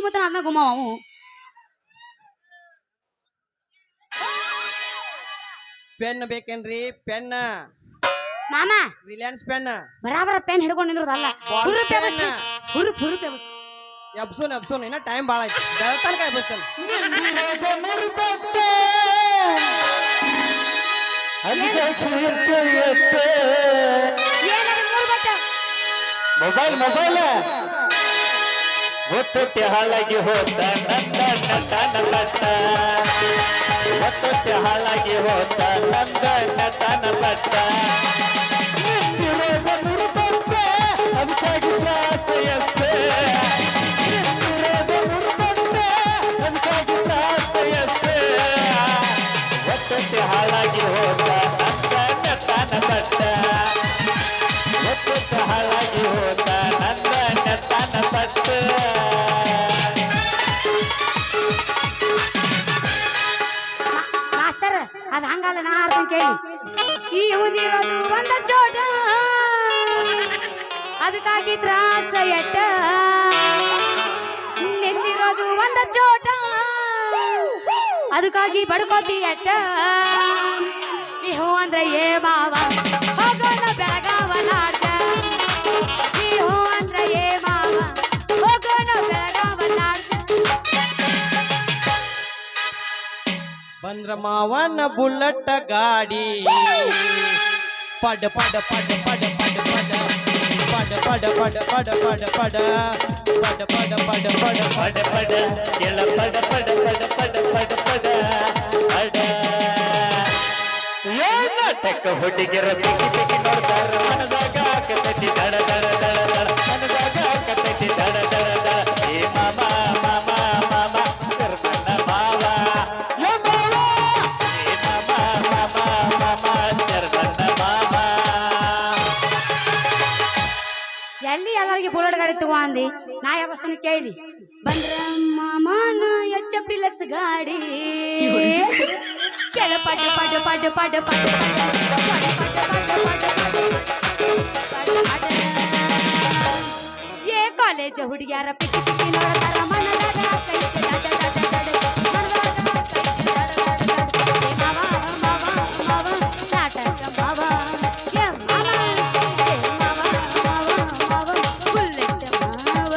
ಸುತ್ತಮುತ್ತ ಅನ್ನ ಗುಮ್ಮವ ಅವು ಪೆನ್ ಬೇಕೇನ್ರಿ ಪೆನ್ ಮಾಮ ರಿಲಯನ್ಸ್ ಪೆನ್ ಬರಾಬರ ಪೆನ್ ಹಿಡ್ಕೊಂಡು ನಿಂದ್ರದಲ್ಲ ಹುರುಪ್ ಎಬ್ಸೋನ್ ಇನ್ನ ಟೈಮ್ ಭಾಳ ಐತಿ ಬೆಳತನಕ ಎಬ್ಬಿಸ್ತಾನೆ ಮೊಬೈಲ್ ಒತ್ತೊಟ್ಟೆ ಹಾಳಾಗಿ ಹೋದ ನಂದ ನಟನ ಬಟ್ಟ ಒತ್ತೊಟ್ಟೆ ಹಾಳಾಗಿ ಹೋದ ನಂದ ನಟನ ಬಟ್ಟ ಅದಕ್ಕಾಗಿ ಪ್ರಾಸೆಯಷ್ಟೇ ಅದಕ್ಕಾಗಿ ಪ್ರಾಸೆಯಷ್ಟೇ ಒತ್ತೊಟ್ಟೆ ಹಾಳಾಗಿ ಹೋದ ನಂದ ನಟನ ಬಟ್ಟ ಒತ್ತೊಟ್ಟೆ ಹಾಳಾಗಿ ಹೋದ ನಂದ ನಟನ ಬಟ್ಟ ಮಾಸ್ತರ್ ಅದ್ ಹಂಗಲ್ಲ ನಾ ಹಾಡ್ತೀನಿ ಕೇಳಿ ಇವನಿರೋದು ಒಂದ ಚೋಟ ಅದಕ್ಕಾಗಿ ತ್ರಾಸ ಎಟ್ಟ ನಿಂದಿರೋದು ಒಂದ ಚೋಟ ಅದಕ್ಕಾಗಿ ಬಡ್ಕೋತಿ ಎಟ್ಟ ಇಹೋ ಅಂದ್ರೆ ಏ ಮಾವ ಹೋಗೋಣ ಬೆಳಗಾವಲಾಟ ಇಹೋ ಅಂದ್ರೆ ಏ ಮಾವ ಹೋಗೋಣ ಬೆಳಗಾವಲಾಟ ಬಂದ್ರ ಮಾವನ ಬುಲ್ಲಟ್ ಗಾಡಿ ಪಡ ಪಡ ಪಡ ಪಡ ಪಡ ಪಡ ಪಡ ಪಡ ಪಡ ಪಡ ಪಡ ಪಡ ಪಡ ಪಡ ಪಡ ಪಡ ಪಡ ಕೆಳ ಪಡ ಪಡ ಪಡ ಪಡ ಪಡ ಪಡ ಪಡ ನಾಟಕ ಹುಡುಗಿಯರ ಬಿಗಿ ಬಿಗಿ ನೋಡ್ತಾರ ಮನದಾಗ ಕತೈತಿ ದಡ ದಡ ದಡ ದಡ ಮನದಾಗ ಕತೈತಿ ದಡ ದಡ ದಡ ಏ ಮಾಮ ಮಾಮ ಮಾಮ ಕರ್ಮಣ್ಣ ಮಾವ ಏ ಮಾವ ಏ ಮಾಮ ಮಾಮ ಮಾಮ ಕರ್ಮಣ್ಣ ಮಾವ ಎಲ್ಲಿ ಎಲ್ಲರಿಗೆ ಬುಲೆಟ್ ಗಾಡಿ ತಗೋ ಅಂದಿ ನಾ ಯಾವಸ್ತನ ಕೇಳಿ ಬಂದ್ರ ಮಾಮನ ಎಚ್ ಡಿಲಕ್ಸ್ ಗಾಡಿ ಕೆಲ ಪಡ ಪಡ ಪಡ ಪಡ ಪಡ ಏ ಕಾಲೇಜ್ ಹುಡುಗಿಯಾರ ಪಿಕ್ಕಿ ಪಿಕ್ಕಿ ನೋಡ್ತಾರ ಮನದಾಗ ಕೈತೆ ದಡ ದಡ ದಡ ಮನದಾಗ ಕೈತೆ ದಡ ದಡ ದಡ ಏ ಮಾವ ಮಾವ ಮಾವ ನಾಟಕ ಮಾವ ಏ ಮಾವ ಏ ಮಾವ ಮಾವ ಮಾವ ಬುಲೆಟ್ ಮಾವ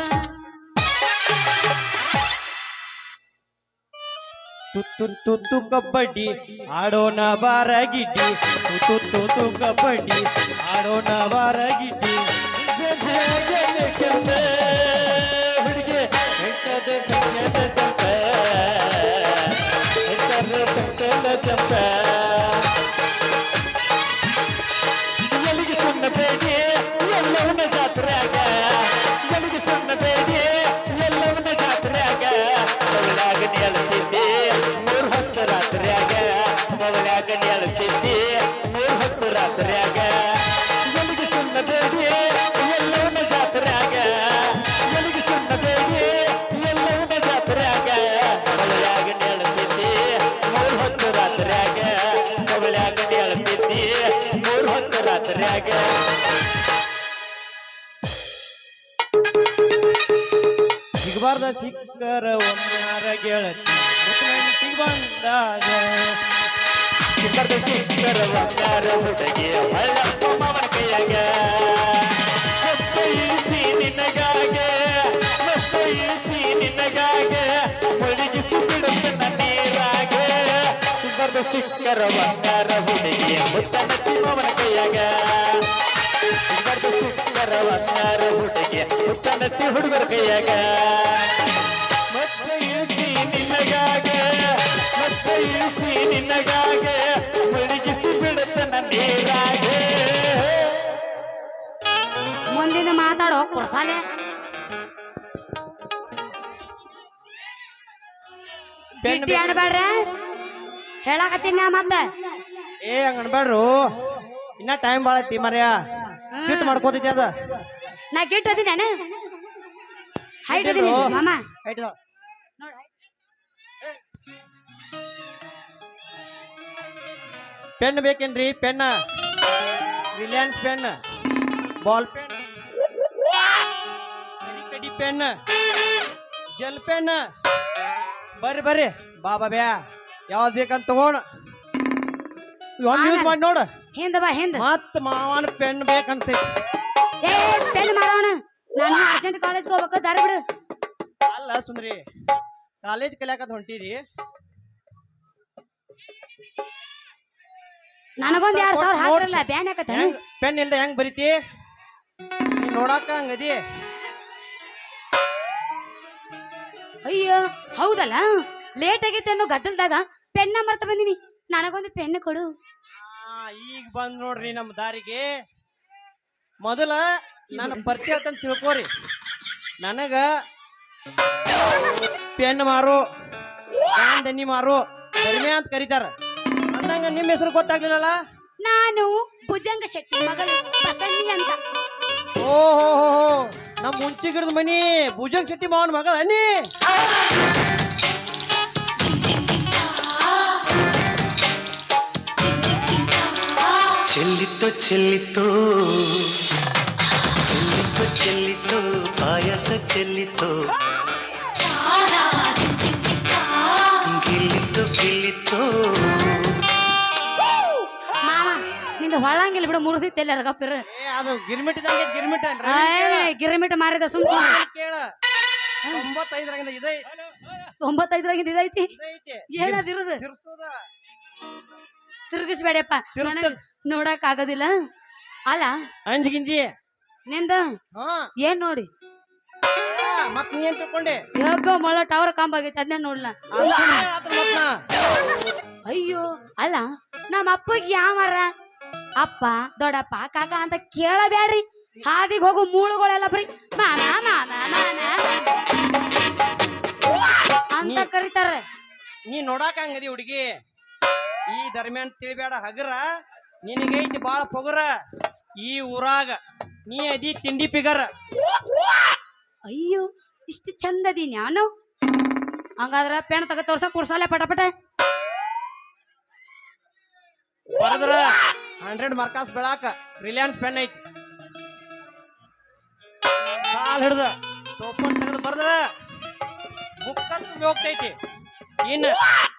ತುತ್ತು ಕಬಡ್ಡಿ ಆಡೋಣ ಬಾರ ಗಿಡ್ಡಿ ತುತ್ತು ಕಬಡ್ಡಿ ಆಡೋಣ ಬಾರ ಗಿಡ್ಡಿ ಹುಡುಗಿ ಚಂಪ ಎಲ್ಲಿಗೆ ಸುಣ್ಣ ಬೇಡಿ ಎಲ್ಲವನ್ನ ಜಾತ್ರೆಯಾಗ ಎಲ್ಲಿಗೆ ಸುಣ್ಣ ಬೇಡಿ ಎಲ್ಲವನ್ನ ಜಾತ್ರೆಯಾಗ ಮಗಳಾಗ ನೆಲತಿದ್ದೆ 3 ಹೊತ್ತು ರಾತ್ರಿಯಾಗ ಮಗಳಾಗ ನೆಲತಿದ್ದೆ 3 ಹೊತ್ತು ರಾತ್ರಿಯಾಗ ಎಲ್ಲಿಗೆ ಸುಣ್ಣ ಬೇಡಿ ಎಲ್ಲವನ್ನ ಜಾತ್ರೆಯಾಗ ಎಲ್ಲಿಗೆ ಸುಣ್ಣ ಬೇಡಿ ಎಲ್ಲವನ್ನ ಜಾತ್ರೆಯಾಗ ಮಗಳಾಗ ನೆಲತಿದ್ದೆ 3 ಹೊತ್ತು ರಾತ್ರಿಯಾಗ ಮಗಳಾಗ ನೆಲತಿದ್ದೆ 3 ಹೊತ್ತು ರಾತ್ರಿಯಾಗ ಸಿಗಬಾರ್ದ ಸಿಕ್ಕರ ಒಮ್ಮ್ಯಾರ ಗೆಳತಿ ಮುತ್ತುಗಂಟಿಗೆ ಬಂದಾಗ ಸಿಕ್ಕರ್ದ ಸಿಕ್ಕರ ಬಂಗಾರ ಹುಡುಗಿ ಹಳ್ಳಪ್ಪ ಮಾವನ ಕೈಯಾಗ ಮಸ್ತ ಇಳಿಸಿ ನಿನಗಾಗೆ ಮಸ್ತ ಇಳಿಸಿ ನಿನಗಾಗೆ ಮುಳುಗಿಸಿ ಬಿಡುತ್ತನ ನೀರಾಗೆ ಸಿಕ್ಕರ್ದ ಸಿಕ್ಕರ ಬಂಗಾರ ಹುಡುಗಿ ಮುತ್ತನತ್ತಿ ಮಾವನ ಕೈಯಾಗ ಸಿಕ್ಕರ್ದ ಸಿಕ್ಕರ ಬಂಗಾರ ಹುಡುಗಿ ಮುತ್ತನತ್ತಿ ಹುಡುಗರ ಕೈಯಾಗ ಮತ್ತೆ ಇಳಿಸಿ ನಿನಗಾಗೆ ಮತ್ತೆ ಇಳಿಸಿ ನಿನಗಾಗೆ ಮುಳುಗಿಸಿ ಬಿಡುತ್ತನ ನೀರಾಗೆ ಮುಂದಿನ ಮಾತಾಡೋ ಕೊಡ್ಸಾಲೆ ಗಿಟ್ಟಿ ಆಡ್ಬೇಡ್ರ ಹೇಳಾಕತ್ತೀನಿ ಮತ್ತೆ ಏ ಹಂಗ ಅನ್ಬೇಡ್ರು ಇನ್ನ ಟೈಮ್ ಭಾಳ ಐತಿ ಮರ್ಯ ಸಿಟ್ ಮಾಡ್ಕೋತೈತಿ ಅದ ನಾ ಗಿಟ್ ಅದೀನಿ ಹೈಟ್ ಅದೀನಿ ಮಾಮ ಆಯ್ತು ನೋಡ ಪೆನ್ ಬೇಕೇನ್ರಿ pen Reliance pen ball pen ಕಡಿ ಪೆನ್ ಜೆಲ್ ಪೆನ್ ಬರ್ರಿ ಬರ್ರಿ ಬಾಬಾ ಬ್ಯಾ ಯಾವ್ದು ಬೇಕಂತ ತಗೋಣ ಒಂದು ಯೂಸ್ ಮಾಡಿ ನೋಡು ಹಿಂದ ಬಾ ಹಿಂದ ಮತ್ ಮಾವನ ಪೆನ್ ಬೇಕಂತ ಏ ಪೆನ್ ಮಾರೋಣ ನಾನು ಅರ್ಜೆಂಟ್ ಕಾಲೇಜ್ಗೆ ಹೋಗ್ಬೇಕು ದಾರಿ ಬಿಡು ಅಲ್ಲ ಸುಂದ್ರಿ ಕಾಲೇಜ್ ಕಲಿಯಾಕತ್ ಹೊಂಟಿರಿ ನನಗೊಂದ್ 2000 ಹಾಕ್ರಲ್ಲ ಬ್ಯಾನ್ ಯಾಕತ್ತ ಪೆನ್ ಇಲ್ದ ಹೆಂಗ್ ಬರೀತಿ ನೋಡಾಕ ಹಂಗದಿ ಅಯ್ಯೋ ಹೌದಲ್ಲ ಲೇಟ್ ಆಗೈತೆ ಅನ್ನೋ ಗದ್ದಲ್ದಾಗ ಪೆನ್ನ ಮರ್ತ ಬಂದಿನಿ ನನಗೊಂದು ಪೆನ್ ಕೊಡು ಈಗ ಬಂದ್ ನೋಡ್ರಿ ನಮ್ ದಾರಿಗೆ ಮೊದಲ ನನ್ನ ಪರಿಚಯ ಅಂತ ತಿಳ್ಕೋರಿ ನನಗ ಪೆನ್ ಮಾರು ದನಿ ಮಾರು ಕಡಿಮೆ ಅಂತ ಕರೀತಾರ ಅಂದಂಗ ನಿಮ್ ಹೆಸರು ಗೊತ್ತಾಗ್ಲಿಲ್ಲಲ್ಲ ನಾನು ಭುಜಂಗ ಶೆಟ್ಟಿ ಮಗಳು ಬಸಣ್ಣಿ ಅಂತ ಓಹೋ ನಮ್ ಮುಂಚೆ ಗಿಡದ ಮನಿ ಭುಜಂಗ್ ಶೆಟ್ಟಿ ಮಾವನ ಮಗಳ ಅನ್ನಿ చెల్లితో చెల్లితో చెల్లితో చెల్లితో పాయస చెల్లితో గిల్లితో గిల్లితో ಮಾವ ನಿಂದ ಹೊಳಂಗಿಲ್ಲ ಬಿಡು ಮುರಿದಿತ್ತು ಎಲ್ಲಾರ ಗಪ್ಪಿರ ಅದು ಗಿರ್ಮಿಟ್ ಇದ್ದಂಗೆ ಗಿರ್ಮಿಟ್ ಗಿರಿಮಿಟ ಮಾರಿದ ಸುಮ್ ಕೇಳ 95 ಇದೆ 95ರಾಗಿಂದ ಇದೈತಿ ಇದೈತಿ ಏನದಿರುದು ತಿರ್ಸೋದ ತಿರುಗಿಸ್ಬೇಡಪ್ಪ ನನಗ್ ನೋಡಕ್ ಆಗೋದಿಲ್ಲ ಅಲ್ಲ ಅಂಜಿಗಿಂಜಿ ನಿಂದ ಹಾ ಏನ್ ನೋಡಿ ಮತ್ ನೀ ಏನ್ ತಿಳ್ಕೊಂಡೆ ಯಾಕೋ ಮೊಳ ಟವರ್ ಕಾಂಬ್ ಆಗೈತಿ ಅದನ್ನ ನೋಡ್ಲ ಅಲ್ಲ ಆತರ ಮತ್ನ ಅಯ್ಯೋ ಅಲ್ಲ ನಮ್ಮ ಅಪ್ಪಗ್ ಯಾವಾರ ಅಪ್ಪ ದೊಡ್ಡಪ್ಪ ಕಾಕ ಅಂತ ಕೇಳಬ್ಯಾಡ್ರಿ ಹಾದಿಗೆ ಹೋಗೋ ಮೂಳುಗಳೆಲ್ಲ ಬರೀ ಮಾಮ ಮಾಮ ಮಾಮ ಅಂತ ಕರೀತಾರ ನೀ ನೋಡಾಕ ಹಂಗದಿ ಹುಡುಗಿ ಈ ದರ್ಮ್ಯಾನ್ ತಿಳಿಬೇಡ ಹಗರ ನಿನಗೈತಿ ಬಾಳ ಪೊಗರ ಈ ಊರಾಗ ನೀ ಅದಿ ತಿಂಡಿ ಪಿಗರ ಅಯ್ಯೋ ಇಷ್ಟು ಚಂದದಿ ನಾನು ಹಂಗಾದ್ರ ಪೆಣ್ ತಗ ತೋರ್ಸ ಕುಡ್ಸಾಲೆ ಪಟ ಪಟ ಬರದ್ರ 100 ಮಾರ್ಕಾಸ್ ಬೆಳಾಕ ರಿಲಯನ್ಸ್ ಪೆನ್ ಐತಿ ಕಾಲ್ ಹಿಡ್ದ ಟೋಪನ್ ತೆಗೆದು ಬರ್ದ್ರ ಬುಕ್ ಹೋಗ್ತೈತಿ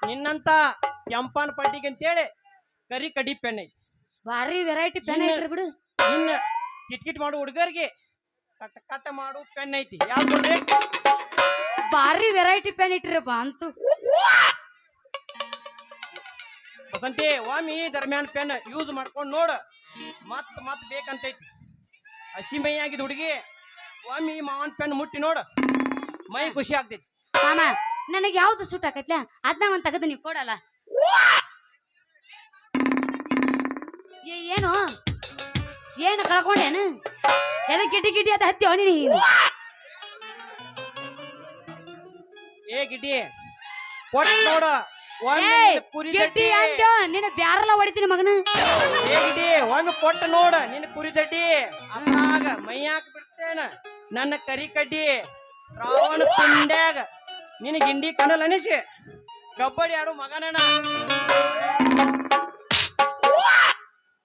ನಿನ್ನಂತ ಕೆಂಪನ್ ಪಟ್ಟಿಗೆ ಅಂತೇಳಿ ಕರಿ ಕಡಿ ಪೆನ್ ಐತಿ ಭಾರಿ ವೆರೈಟಿ ಪೆನ್ ಐತ್ರಿ ಬಿಡು ನಿನ್ನ ಕಿಟ್ಕಿಟ್ ಮಾಡು ಹುಡುಗರಿಗೆ ಕಟ್ಟ ಕಟ್ಟ ಮಾಡು ಪೆನ್ ಐತಿ ಯಾವ್ದು ನೋಡ್ರಿ ಭಾರಿ ವೆರೈಟಿ ಪೆನ್ ಇಟ್ರಿಪ್ಪ ಅಂತೂ ಬಸಂತಿ ಒಮ್ಮೆ ದರ್ಮ್ಯಾನ್ ಪೆನ್ ಯೂಸ್ ಮಾಡ್ಕೊಂಡು ನೋಡು ಮತ್ ಬೇಕಂತೈತಿ ಹಸಿ ಮೈ ಆಗಿದ್ ಹುಡುಗಿ ಒಮ್ಮೆ ಮಾವನ್ ಪೆನ್ ಮುಟ್ಟಿ ನೋಡು ಮೈ ಖುಷಿ ಆಗ್ತೈತಿ ಮಾಮ ನನಗೆ ಯಾವ್ದು ಸೂಟ್ ಆಕೈತ್ಲ ಅದನ್ನ ಒಂದ್ ತೆಗೆದು ನೀವು ಕೊಡಲ್ಲ ಏನು ಏನು ಕಳ್ಕೊಂಡೇನು ಎದ ಗಿಟಿ ಗಿಟಿ ಅದ ಹತ್ತಿ ನೀನು ಏ ಗಿಡ್ಡಿ ಕೊಟ್ ನೋಡು ಗಿಟ್ಟಿ ಅಂತ ನಿನ್ನ ಬ್ಯಾರಲ್ಲ ಹೊಡಿತೀನಿ ಮಗನ ಏ ಗಿಡ್ಡಿ ಒಮ್ಮೆ ಕೊಟ್ಟು ನೋಡ ನಿನ್ನ ಕುರಿ ದಡ್ಡಿ ಅದ್ರಾಗ ಮೈ ಹಾಕಿ ಬಿಡ್ತೇನ ನನ್ನ ಕರಿ ಕಡ್ಡಿ ಶ್ರಾವಣ ತಿಂಡ್ಯಾಗ ನಿನ್ನ ಗಿಂಡಿ ಕನಲ್ ಅನಿಸಿ ಕಬಡ್ಡಿ ಆಡು ಮಗನ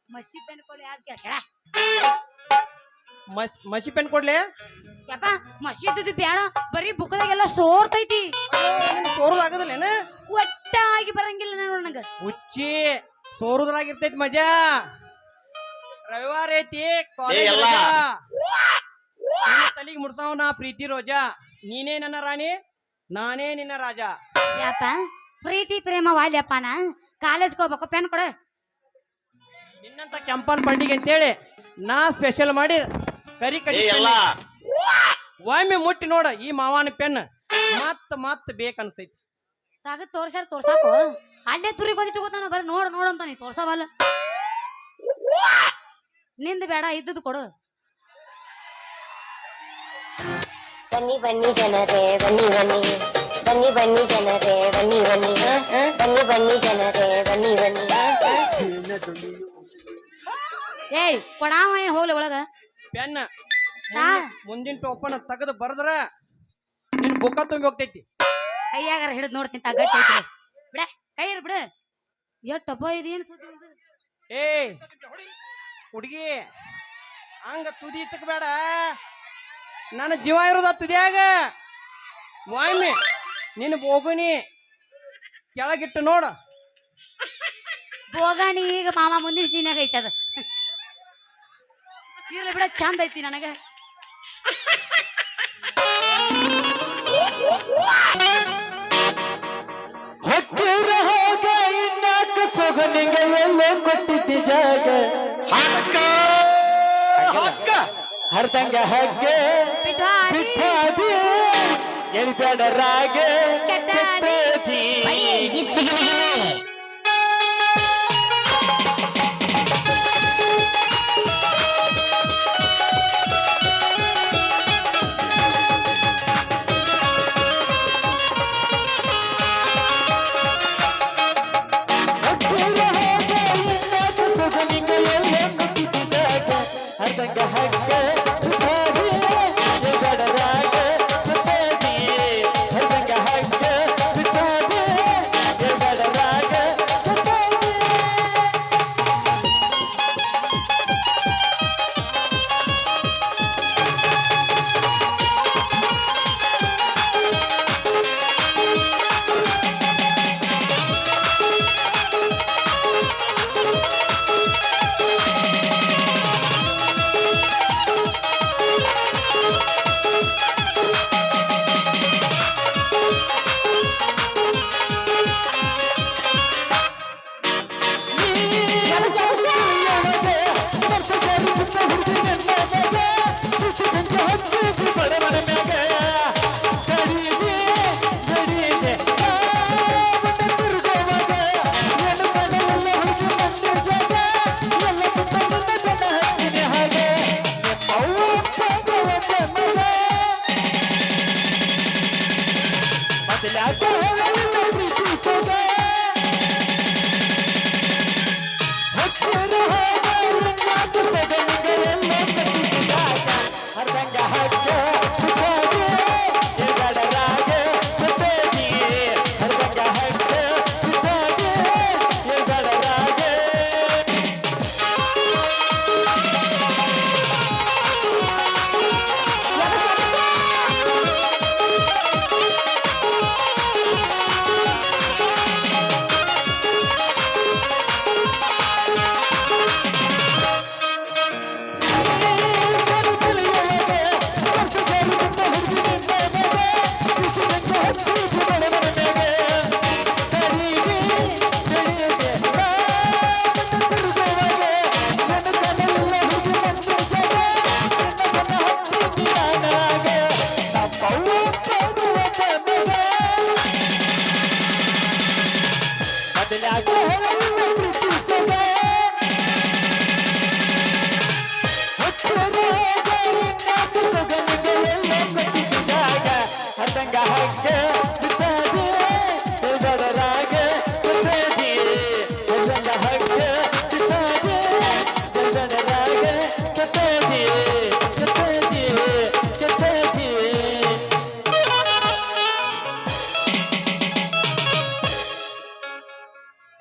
ಮಸಿ ಪೆನ್ ಕೊಡಿ ಮಸಿ ಪೆನ್ ಕೊಡ್ಲಿ ಯಪ್ಪ ಮಸೀದು ಬೇಡ ಬರೀ ಬುಕ್ಕದಾಗೆಲ್ಲ ಸೋರ್ತೈತಿ ಸೋರುದ್ ಆಗೋದಿಲ್ಲೇನ ಒಟ್ಟಾಗಿ ಬರಂಗಿಲ್ಲ ನೋಡ ನಂಗ ಹುಚ್ಚಿ ಸೋರುದ್ರಾಗಿರ್ತೈತಿ ಮಜಾ ರವಿವಾರ ಐತಿ ಕಾಲೇಜ್ ತಲಿಗೆ ಮುಡ್ಸಾವ್ ನಾ ಪ್ರೀತಿ ರೋಜಾ ನೀನೇ ನನ್ನ ರಾಣಿ ನಾನೇ ನಿನ್ನ ರಾಜ ಯಪ್ಪ ಪ್ರೀತಿ ಪ್ರೇಮ ವಾಲ್ಯಪ್ಪನ ಕಾಲೇಜ್ಗೆ ಹೋಗ್ಬೇಕು ಪೆನ್ ಕೊಡ ನಿನ್ನಂತ ಕೆಂಪನ್ ಪಂಡಿಗೆ ಅಂತೇಳಿ ನಾ ಸ್ಪೆಷಲ್ ಮಾಡಿ ಕರಿ ಕಡಿ ಒಮ್ಮೆ ಮುಟ್ಟಿ ನೋಡ ಈ ಮಾವನ ಪೆನ್ ಮತ್ ಬೇಕನ್ಸೈತಿ ತಗದ್ ತೋರ್ಸಾಕು ಅಲ್ಲೇ ತುರಿ ಬಂದಿಟ್ಟು ಗೊತ್ತಾನ ಬರೀ ನೋಡು ಅಂತ ನೀ ತೋರ್ಸವಲ್ಲ ನಿಂದ ಬೇಡ ಇದ್ದದ್ದು ಕೊಡು ಬನ್ನಿ ಬನ್ನಿ ಜನರೇ ಬನ್ನಿ ಬನ್ನಿ ಬನ್ನಿ ಬನ್ನಿ ಜನರೇ ಬನ್ನಿ ಬನ್ನಿ ಬನ್ನಿ ಬನ್ನಿ ಜನರೇ ಬನ್ನಿ ಬನ್ನಿ ಏಯ್ ಕೊಡಾವ ಏನ್ ಹೋಗ್ಲಿ ಒಳಗ ಪೆನ್ ಮುಂದಿನ ಟೋಪನ್ ತೆಗೆದು ಬರದ್ರ ನಿನ್ ಬುಕ್ಕ ತುಂಬಿ ಹೋಗ್ತೈತಿ ಕೈಯಾಗಾರ ಹಿಡಿದ್ ನೋಡ್ತೀನಿ ಗಟ್ಟಿ ಐತಿ ಬಿಡ ಕೈ ಬಿಡ ಎಷ್ಟಪ್ಪ ಇದೇನು ಸುದ್ದಿ ಏ ಹುಡುಗಿ ಹಂಗ ತುದಿ ಚಿಕ್ಕಬೇಡ ನನ್ನ ಜೀವ ಇರೋದ ತುದಿಯಾಗ ಒಮ್ಮೆ ನಿನ್ನ ಬೋಗುನಿ ಕೆಳಗಿಟ್ಟು ನೋಡ. ಬೋಗಾಣಿ ಈಗ ಮಾಮ ಮುಂದಿನ ಸೀನ್ಯಾಗ ಐತದ. ಇರ್ಲಿ ಬಿಡ, ಚಂದ ಐತಿ ನನಗೆ. ಹೊಕ್ಕಿರ ಹೋಗ ಇನ್ನಾಕ ಸೊಗನಿಗೆ ಎಲ್ಲೋ ಕೊಟ್ಟಿದ್ದಿ ಜಾಗ. ಹಕ್ಕ ಹಕ್ಕ ಹರ್ದಂಗ ಹಗ್ಗೆ ಬಿಟ್ವಾದಿ, ಬಿಟ್ಟಾದಿ ಎರಿಬೇಡ ರಾಗ ಕೆಟ್ಟಾದಿ. ಕೆಟ್ಟದಿ. ಹರ್ದಂಗ ಹಗ್ಗ ಬಿಟ್ಟಾದಿ ಎರಿಬೇಡ ರಾಗ ಕೆಟ್ಟದಿ. ಹರ್ದಂಗ ಹಗ್ಗ ಬಿಟ್ಟಾದಿ ಎರಿಬೇಡ ರಾಗ ಕೆಟ್ಟದಿ.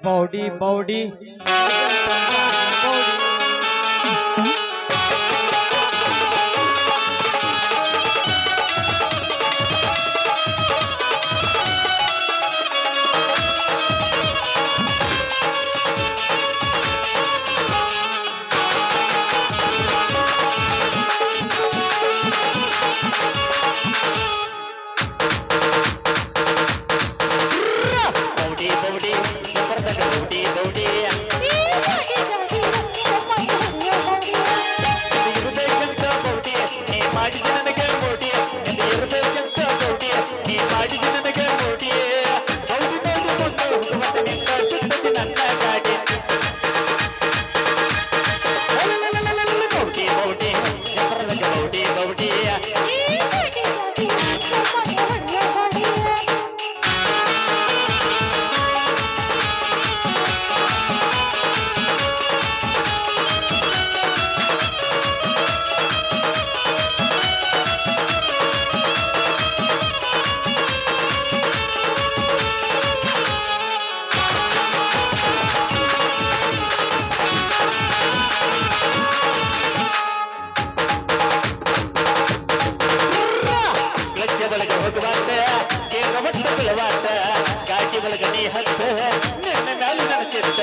ಬೌಡಿ ಬೌಡಿ ಕೇರವತ್ತ ಬಿಳವಾತ ಗಾಡಿ ಒಳಗ ನೀ ಹತ್ತ ನಿನ್ನ ಮ್ಯಾಲ ನನ್ನ ಚಿತ್ತ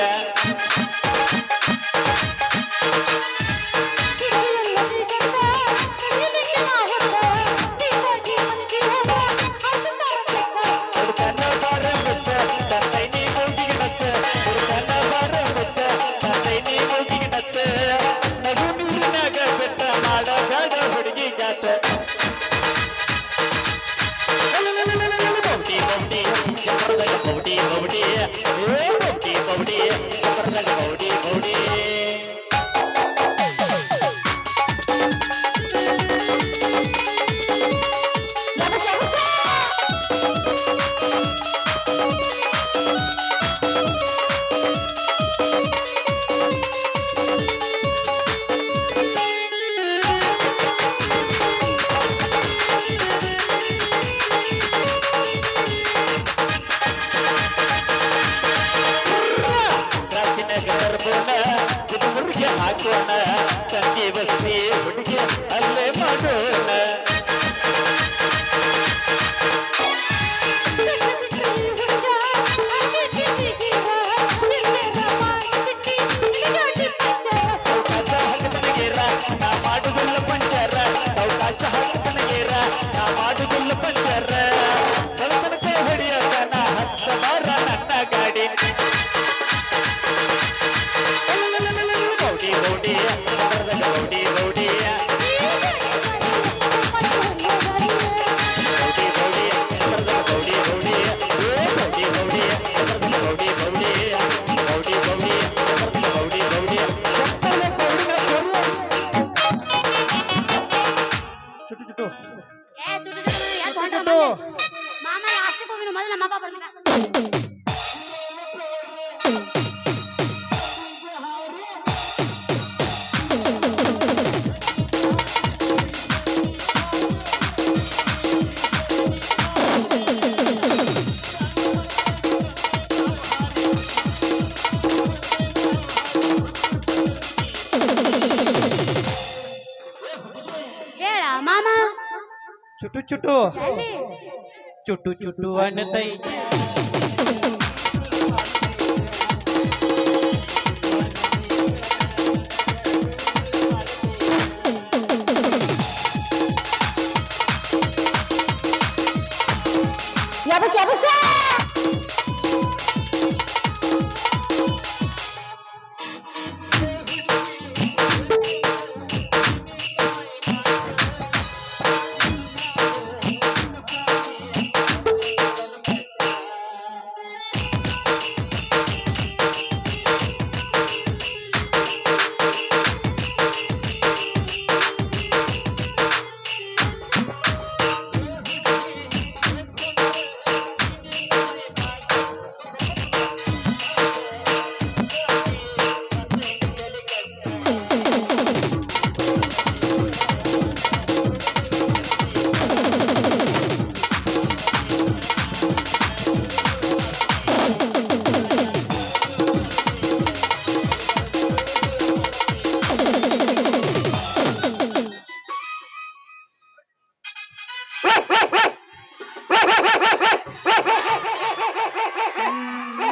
ಹುಡುಕನ ಬಾರ ಮುತ್ತ ತಂದೈ ನೀ ಮೂಗಿಗೆ ನತ್ತ ಹುಡುಕನ ಬಾರ ಮುತ್ತ ತಂದೈ ನೀ ಮೂಗಿಗೆ ನತ್ತ ನಗು ನೀರಿನಾಗ ಬೆಟ್ಟ ಮಾಡಬೇಡ ಹುಡುಗಿ ಜಾತ ಬೌಡಿ ಬೌಡಿ ಜಬರ್ದಾಗ ಬೌಡಿ ಬೌಡಿ ಬೌಡಿ ಬೌಡಿ ಜಬರ್ದಾಗ ಬೌಡಿ ಬೌಡಿ ಮುರುಗೆ ಹಾಕೋಣ ತಂಗಿ ಬಸ್ತಿ ಹುಡುಗಿ ಅಲ್ಲೇ ಮಾಡೋಣ ಅವಕಾಶ ಹಾಕತನಗೇರ ನಾ ಮಾಡುದಿಲ್ಲ ಪಂಚರ ಅವಕಾಶ ಹಾಕತನಗೇರ ನಾ ಮಾಡುದಿಲ್ಲ ಪಂಚರ ತನಕ ಹೊಡಿಯೋದ ನಾ ಹತ್ತ ಬಾರ ನನ್ನ ಗಾಡಿ ಬೌಡಿ ಬೌಡಿ ಬೌಡಿ ಬೌಡಿ ಬೌಡಿ ಬೌಡಿ ಬೌಡಿ ಬೌಡಿ ಬೌಡಿ ಬೌಡಿ ಬೌಡಿ ಬೌಡಿ ಬೌಡಿ ಬೌಡಿ ಬೌಡಿ ಬೌಡಿ ಚುಟು ಚುಟು ಏ ಚುಟು ಚುಟು ಯಾಕೆ ಹೊಂಟ್ರ ಬಂದೆ? ಮಾಮ ಲಾಸ್ಟಿಗೆ ಹೋಗಿನ ಮೊದಲು ನಮ್ಮ ಅಪ್ಪ ಬರ್ತಾನ. ಹೇಳ ಮಾಮ ಚುಟು ಚುಟು ಎಲ್ಲಿ ಚುಟು ಚುಟು ಅನ್ನತೈ ಯಬಸ ಯಬಸ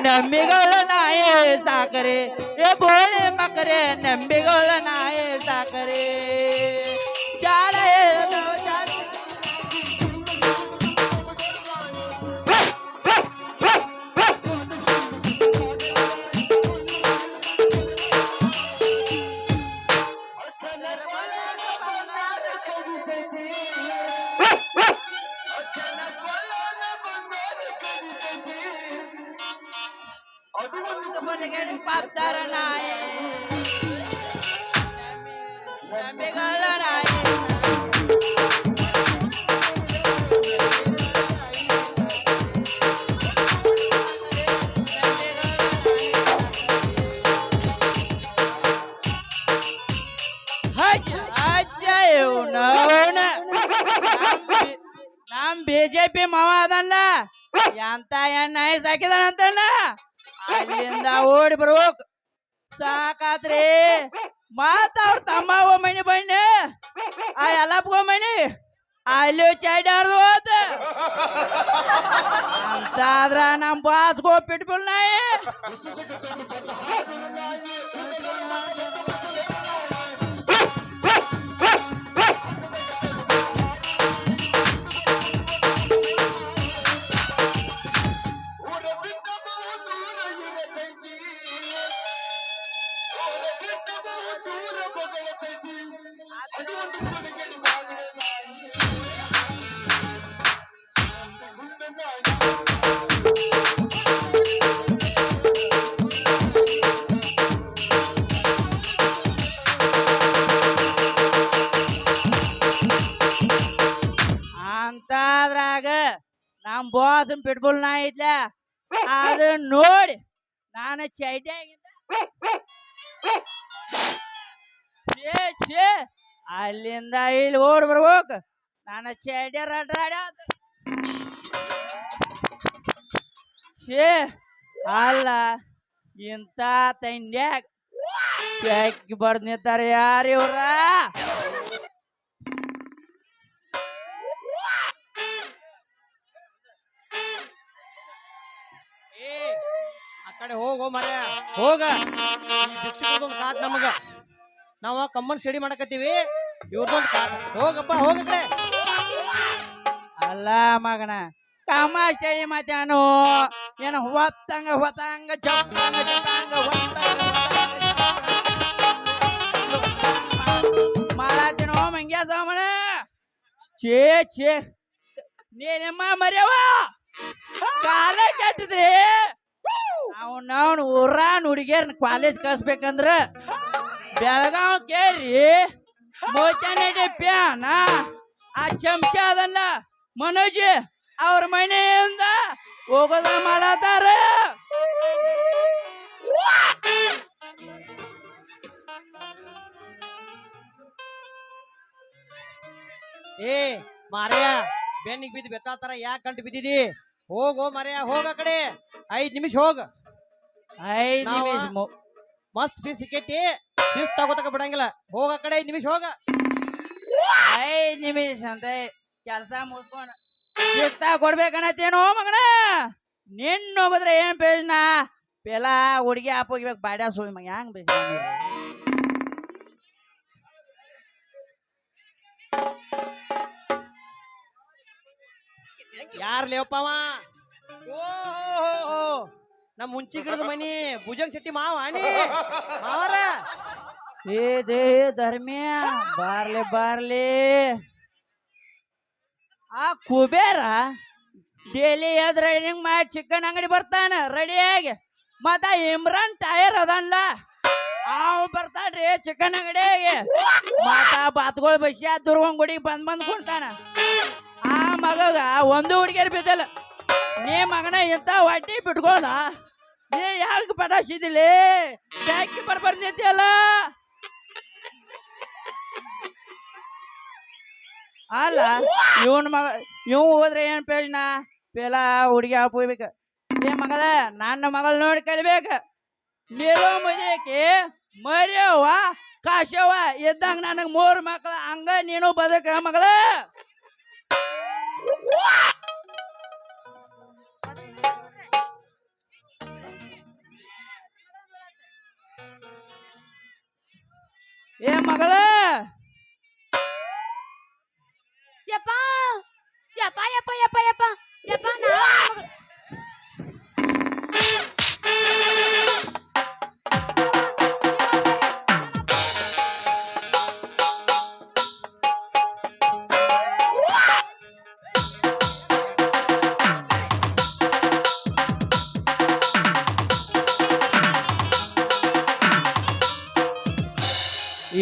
ನಂಬಿಗಳ ನಾಯೇ ಸಾಕರೆ ಏ ಬೋಳೆ ಮಕರೆ ನಂಬಿಗಳ ನಾಯೇ ಸಾಕರೆ ಚಾರ ಹೇಳ್ತಾವ ಚಾರ ಪಾಪ್ತಾರ ನಾಯೇ ನಂಬಿಗಳ ನಾಯೇ ನಮ್ ಬಿಜೆಪಿ ಮಾವ ಅದಲ್ಲ ಎಂತ ಎಣ್ಣ ಸಾಕಿದಾನಂತಣ್ಣ ಅಲ್ಲಿಂದ ಓಡಿ ಬರ್ಬೇಕು ಸಾಕಾತ್ರಿ ಮತ್ತ ಅವ್ರ ತಮ್ಮ ಮನಿ ಬನ್ನಿ ಆ ಎಲ್ಲಪ್ಪ ಮನಿ ಅಲ್ಲಿ ಚೈಡಾರ್ದು ಹೋತ ಅಂತಾದ್ರ ನಮ್ ಬಾಸ್ಗೋ ಪಿಟ್ಬುಲ್ ನಾಯಿ ಅಂತಾದ್ರಾಗ ನಮ್ ಬಾಸ್ ಪಿಟ್ಬುಲ್ ನಾಯಿ ಐತ್ಲ ಅದನ್ನ ನೋಡಿ ನಾನು ಚೈಟ್ಯಾಗಿಂದ ಅಲ್ಲಿಂದ ಇಲ್ಲಿ ಓಡ್ ಬರ್ಬೇಕು ನಾನು ಚೈಡ್ಯಾರ ಅಲ್ಲ ಇಂತ ತಂಡ್ಯಾಗ ಚೆಕ್ ಬರ್ದ್ ನಿಂತಾರ ಯಾರು ಇವ್ರ ಆ ಕಡೆ ಹೋಗೋ ಮರ ಹೋಗ ಶಿಕ್ಷಕದೊಂದು ಕಾಟ್ ನಮಗ ನಾವ ಕಮ್ಮನ್ ಸ್ಟಡಿ ಮಾಡಕತ್ತೀವಿ ಇವ್ರದೊಂದು ಕಾಟ್ ಹೋಗಪ್ಪ ಹೋಗ ಕಡೆ ಅಲ್ಲ ಮಗನ ಕಮ್ಮ ಸ್ಟಡಿ ಮಾತಾನು ಏನು ಹೊತ್ತಂಗ ಹೊತ್ತಂಗ ಚಪ್ಪಂಗ ಚಪ್ಪಂಗ ಮಾಡಾತೀನೋ ಮಂಗ್ಯ ಸಾಮನ ಛೇ ನೀನಮ್ಮ ಮರ್ಯವ ಕಾಲ ಕೆಟ್ಟಿದ್ರಿ ನಾವು ಊರಾನ್ ಹುಡುಗಿಯರ್ ಕಾಲೇಜ್ ಕಳ್ಸ್ಬೇಕಂದ್ರ ಬೆಳಗಾವ್ ಕೇರಿ ಮೋಚನೆ ಪ್ಯಾನ ಆ ಚಮಚ ಅದಲ್ಲ ಮನೋಜ್ ಅವ್ರ ಮನೆಯಿಂದ ಹೋಗೋದ ಮಾಡತಾರ ಏ ಮಾರ್ಯ ಬೆನ್ನಿಗೆ ಬಿದ್ದು ಬೆತ್ತಾತರ ಯಾಕೆ ಗಂಟು ಬಿದ್ದಿದಿ ಹೋಗೋ ಮಾರ್ಯ ಹೋಗ ಕಡೆ 5 ನಿಮಿಷ ಹೋಗ 5 ನಿಮಿಷ ಮಸ್ತ್ ಫೀಸ್ ಸಿಕ್ಕೈತಿ ಫೀಸ್ ತಗೋತಕ ಬಿಡಂಗಿಲ್ಲ ಹೋಗ ಕಡೆ 5 ನಿಮಿಷ ಹೋಗ 5 ನಿಮಿಷ ಅಂತ ಕೆಲಸ ಮುಗಿಸ್ಕೊಂಡು ಚಿತ್ತ ಕೊಡ್ಬೇಕನ್ನತ್ತೇನೋ ಮಗನ ನಿನ್ನ ಹೋಗಿದ್ರೆ ಏನ್ ಬೇಜನ ಪೆಲ ಹುಡುಗಿ ಹಾಕೋಗಿಬೇಕು ಬಾಡ್ಯಾ ಸುಳಿ ಮಗ ಹೆಂಗ್ ಬೇಜ ಯಾರ್ ಲೇವಪ್ಪವ ಓಹೋ ನಮ್ ಮುಂಚಿ ಗಿಡದ ಮನಿ ಭುಜಂಗ್ ಶೆಟ್ಟಿ ಮಾವನಿ ಮಾವರ ಏ ದೇ ಧರ್ಮಿಯ ಬಾರ್ಲಿ ಆ ಕುಬೇರ ಡೈಲಿ ಎದ್ ರೈಡಿಂಗ್ ಮಾಡಿ ಚಿಕನ್ ಅಂಗಡಿ ಬರ್ತಾನ ರೆಡಿಯಾಗಿ ಮತ್ತ ಇಮ್ರಾನ್ ಟೈರ್ ಅದನ್ಲ ಅವ್ ಬರ್ತಾನ್ರಿ ಚಿಕನ್ ಅಂಗಡಿಯಾಗಿ ಮತ್ತ ಬಾತ್ಗಳು ಬಸ್ಸಿ ದುರ್ಗಂಗ್ ಗುಡಿಗೆ ಬಂದ್ ಕೊಡ್ತಾನ ಆ ಮಗಗ ಒಂದು ಹುಡುಗಿಯರ್ ಬಿದ್ದಲ್ಲ ನೀ ಮಗನ ಇಂತ ಹೊಟ್ಟಿ ಬಿಟ್ಕೋದ ನೀ ಯಾಕೆ ಪಟಾಸಿದಿಲ್ಲ ಯಾಕೆ ಬರ್ಬರ್ದಿದ್ಯಲ್ಲ ಅಲ್ಲ ಇವನ್ ಮಗ ಇವ್ ಹೋದ್ರೆ ಏನ್ ಪೇಜ್ನ ಪೇಲ ಹುಡುಗಿ ಹಾಕೋಬೇಕ ಏ ಮಗಳ ನನ್ನ ಮಗಳ ನೋಡಿ ಕಲಿಬೇಕ ನೀರು ಮುದಿಯಕ್ಕೆ ಮರ್ಯವ್ವ ಕಾಶವ್ವ ಇದ್ದಂಗ ನನಗ್ 3 ಮಕ್ಳ ಹಂಗ ನೀನು ಬದಕ ಮಗಳ ಏ ಮಗಳ ಯಪ್ಪ ಯಪ್ಪ ಯಪ್ಪ ಯಪ್ಪ ಯಪ್ಪ ಯಪ್ಪ ನಾ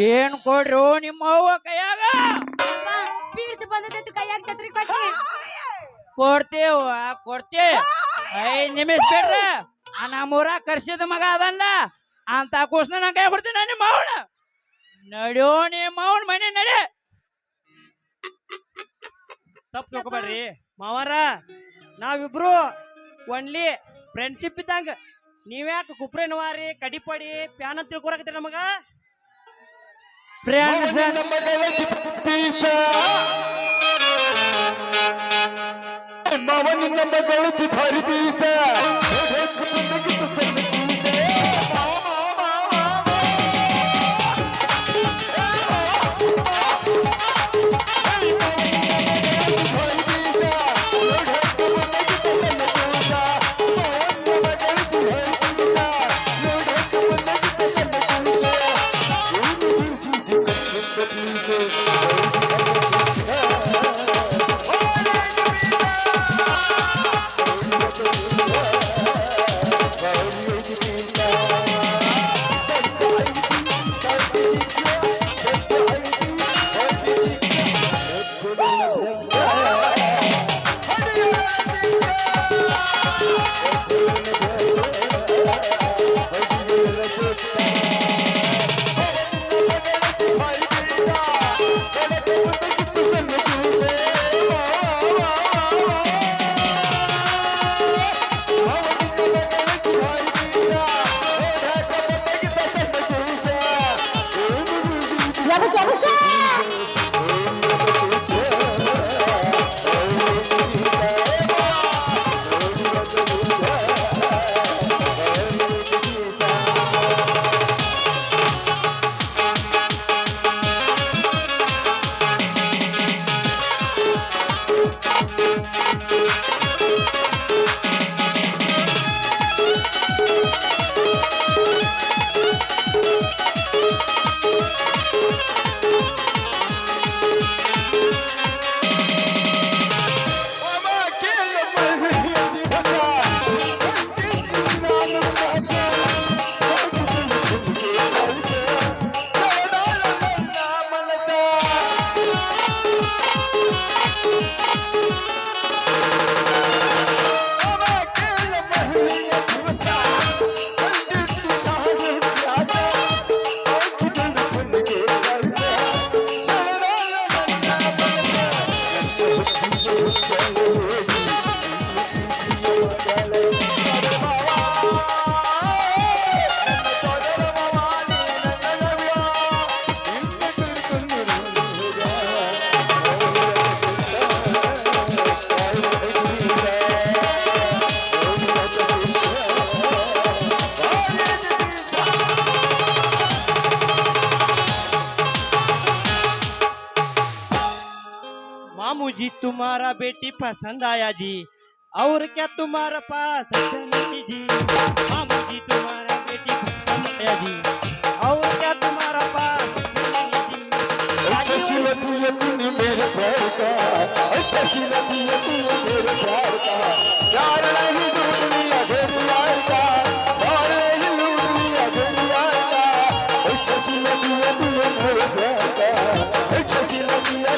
ಏನ್ ಕೊಡ್ರು ನಿಮ್ಮ ಅವ್ವ ಕೈಯಾಗ ಯಪ್ಪ ಪೀಡ್ಸ್ ಬಂದೈತಿ ಕೈಯಾಗ ಛತ್ರಿ ಕೊಟ್ಟಿ ಕೊಡ್ತೇವ 5 ನಿಮಿಷ ಬಿಡ್ರ ನಮ್ಮೂರ ಕರ್ಸಿದ ಮಗ ಅದಲ್ಲ ಅಂತ ಕೂಸ್ನ ನಾ ಕೈ ಕೊಡ್ತೀನಿ ನಿಮ್ಮ ಅವನ ನಡ್ಯೋ ನಿಮ್ಮ ಅವನ ಮನೆ ನಡೆ ತಪ್ಪು ತಿಳ್ಕೊಬೇಡ್ರಿ ಮಾವಾರ ನಾವಿಬ್ರು ಒನ್ಲಿ ಫ್ರೆಂಡ್ಶಿಪ್ ಇದ್ದಂಗ ನೀವ್ಯಾಕೆ ಕುಪ್ರೇನವಾರಿ ಕಡಿಪಡಿ ಪ್ಯಾನ್ ಅಂತ ತಿಳ್ಕೊರಕತ್ತೀರಿ ನಮಗ ಫ್ರೆಂಡ್ಸ್ ಮಾವ ನಿನ್ನ ಮಗಳು ಭಾರಿ ಬೀಸ मामू जी तुम्हारा बेटी पसंद आया जी और क्या तुम्हारा पास नहीं जी मामू जी तुम्हारा बेटी पसंद आया जी और क्या तुम्हारा पास तूने मेरे प्यार का मेरे प्यार का प्यार नहीं लूट लिया घर यार का प्यार नहीं लूट लिया घर यार का तूने मेरे प्यार का तूने मेरे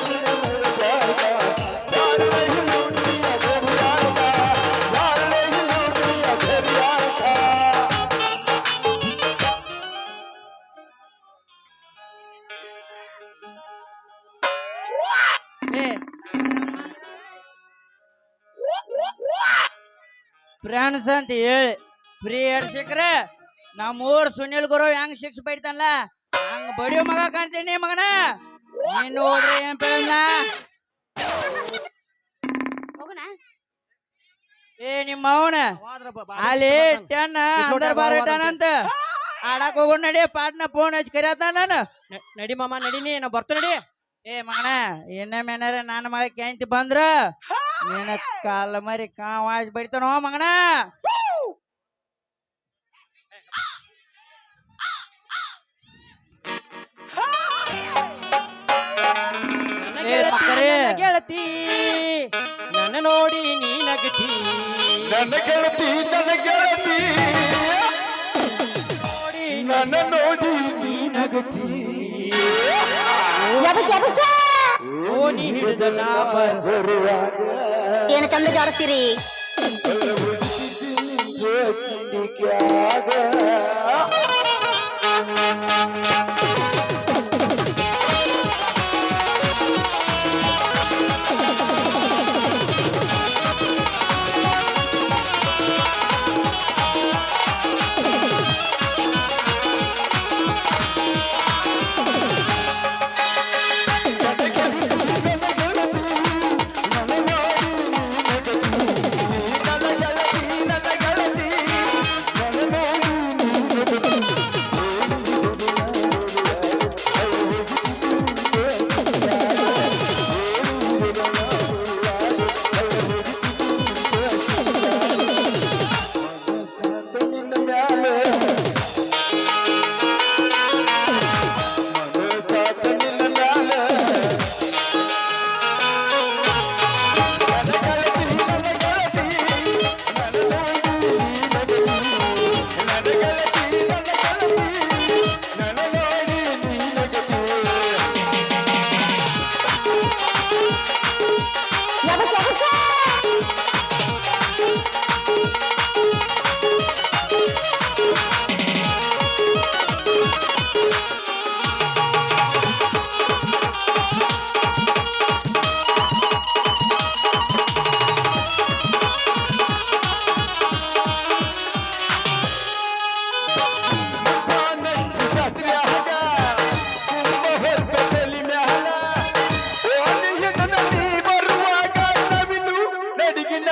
प्यार का प्यार नहीं लूट लिया घर यार का प्यार नहीं लूट लिया घर यार का ಫ್ರೆಂಡ್ಸ್ ಅಂತ ಹೇಳಿ ಫ್ರೀ ಹೆಡ್ ಸಿಕ್ರೆ ನಮ್ಮೂರ್ ಸುನಿಲ್ ಗುರು ಹೆಂಗ್ ಸಿಕ್ಸ್ ಬೈತಾನಲ್ಲ ಹಂಗ ಬಡಿಯೋ ಮಗ ಕಾಣ್ತೀನಿ ಮಗನ ನೀನು ಹೋದ್ರೆ ಏನ್ ಪ್ರಯೋಜನ ಹೋಗೋಣ ಏ ನಿಮ್ಮ ಅವನ ಅಲ್ಲಿ ಟೆನ್ ಅಂದರ್ ಬಾರ್ ಇಟ್ಟಾನ ಅಂತ ಆಡಕ್ ಹೋಗೋಣ ನಡಿ ಪಾಟ್ನ ಫೋನ್ ಹಚ್ಚಿ ಕರಿಯತ್ತ ನಾನು ನಡಿ ಮಾಮ ನಡಿನಿ ನಾ ಬರ್ತ ನಡಿ ಏ ಮಗನ ಇನ್ನೊಮ್ಮೆ ಏನಾರ ನನ್ನ ಮಗ ಕೆಂತಿ ಬಂದ್ರ ನಿನ್ನ ಕಾಲ ಮರಿ ಕಾವಾಜ್ ಬಡಿತಾನೋ ಮಗನ ಗೆಳತಿ ನನ್ನ ನೋಡಿ ನೀ ನಗತಿ ನನ್ನ ಗೆಳತಿ ನನ್ನ ನೋಡಿ ನೀ ನಗತಿ ಓನಿ ಹಿಡಿದಲ್ಲ ಬರುವಾಗ ಏನು ಚಂದ ಜಾಡಿಸ್ತೀರಿ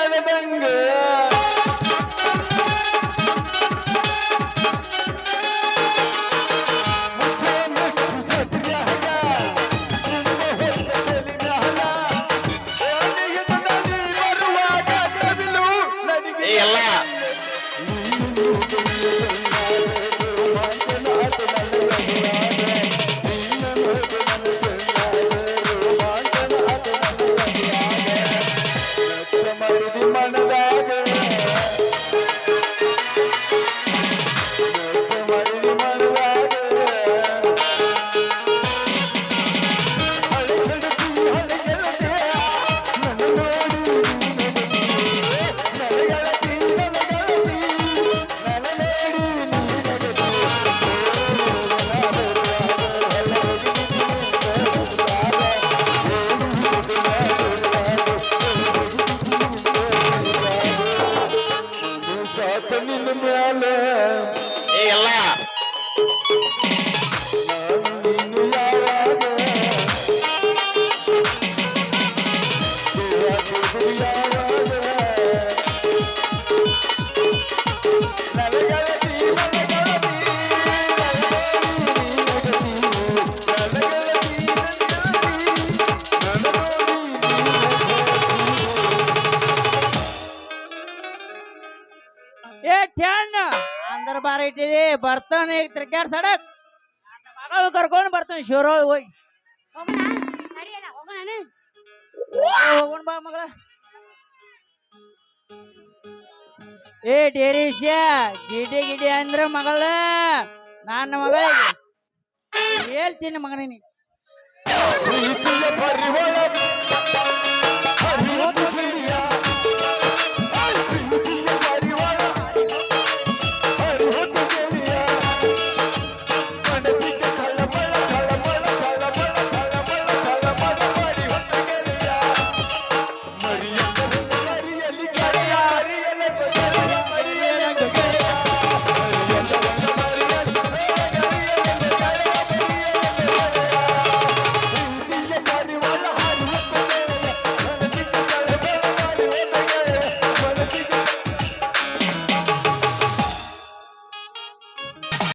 ನಡೆದಂಗ ಏ ಎಲ್ಲ ಏ ಎಲ್ಲ ಏ ಟ್ಯಾನ್ ಅಂದ್ರ ಬಾರ ಇಟ್ಟಿದಿ ಬರ್ತಾನೆ ಈಗ ಕ್ರಿಕೆಟ್ ಸಡಕ್ ಮಗಳು ಕರ್ಕೊಂಡು ಬರ್ತಾನೆ ಶಿವರೋಳ್ ಹೋಗಿ ಹೋಗೋಣ ನಡಿಯಲ್ಲ ಹೋಗೋಣ ಹೋಗೋಣ ಬಾ ಮಗಳ ಏ ಡೇರೀಶ ಗಿಡಿ ಗಿಡಿ ಅಂದ್ರ ಮಗಳ ನನ್ನ ಮಗ ಹೇಳ್ತೀನಿ ಮಗನ ನೀ ಪ್ರೀತಿಯ ಪರಿಮಳ